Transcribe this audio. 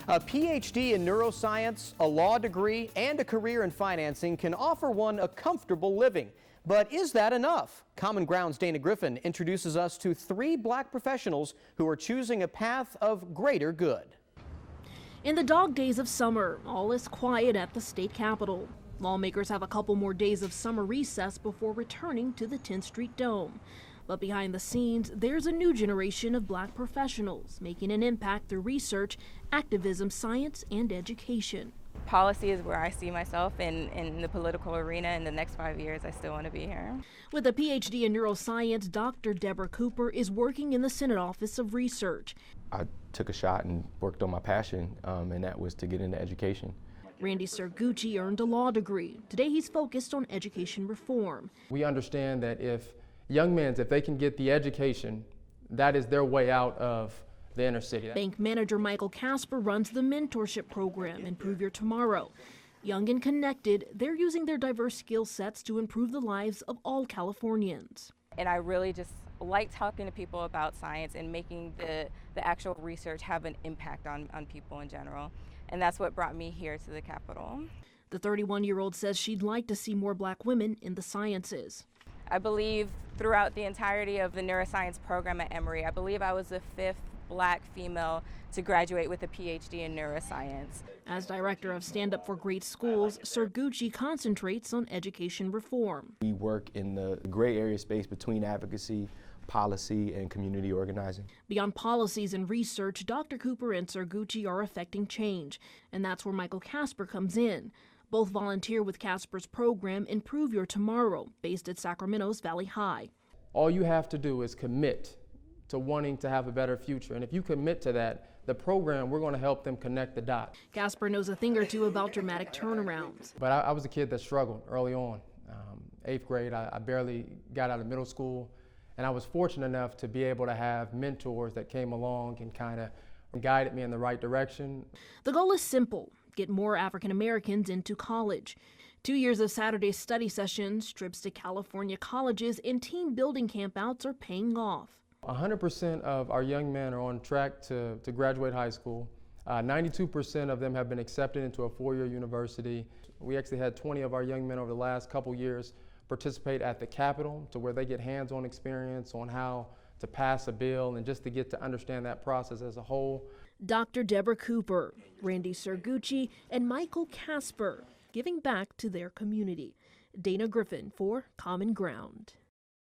A PhD in neuroscience, a law degree, and a career in financing can offer one a comfortable living. But is that enough? Common Ground's Dana Griffin introduces us to 3 black professionals who are choosing a path of greater good. In the dog days of summer, all is quiet at the state capitol. Lawmakers have a couple more days of summer recess before returning to the 10th Street Dome. But behind the scenes, there's a new generation of black professionals making an impact through research, activism, science, and education. Policy is where I see myself in the political arena in the next 5 years. I still want to be here. With a PhD in neuroscience, Dr. Deborah Cooper is working in the Senate Office of Research. I took a shot and worked on my passion, and that was to get into education. Randy Sergucci earned a law degree. Today he's focused on education reform. We understand that if young men, if they can get the education, that is their way out of the inner city. Bank manager Michael Casper runs the mentorship program, Improve Your Tomorrow. Young and connected, they're using their diverse skill sets to improve the lives of all Californians. And I really just like talking to people about science and making the actual research have an impact on people in general. And that's what brought me here to the Capitol. The 31-year-old says she'd like to see more black women in the sciences. I believe throughout the entirety of the neuroscience program at Emory, I believe I was the 5th black female to graduate with a PhD in neuroscience. As director of Stand Up for Great Schools, Sergucci concentrates on education reform. We work in the gray area space between advocacy, policy, and community organizing. Beyond policies and research, Dr. Cooper and Sergucci are affecting change, and that's where Michael Casper comes in. Both volunteer with Casper's program, Improve Your Tomorrow, based at Sacramento's Valley High. All you have to do is commit to wanting to have a better future. And if you commit to that, the program, we're going to help them connect the dots. Casper knows a thing or two about dramatic turnarounds. But I was a kid that struggled early on. 8th grade, I barely got out of middle school. And I was fortunate enough to be able to have mentors that came along and kind of guided me in the right direction. The goal is simple: get more African Americans into college. 2 years of Saturday study sessions, trips to California colleges, and team building campouts are paying off. 100% of our young men are on track to graduate high school. 92% of them have been accepted into a 4-year university. We actually had 20 of our young men over the last couple years participate at the Capitol, to where they get hands-on experience on how to pass a bill and just to get to understand that process as a whole. Dr. Deborah Cooper, Randy Sergucci, and Michael Casper giving back to their community. Dana Griffin for Common Ground.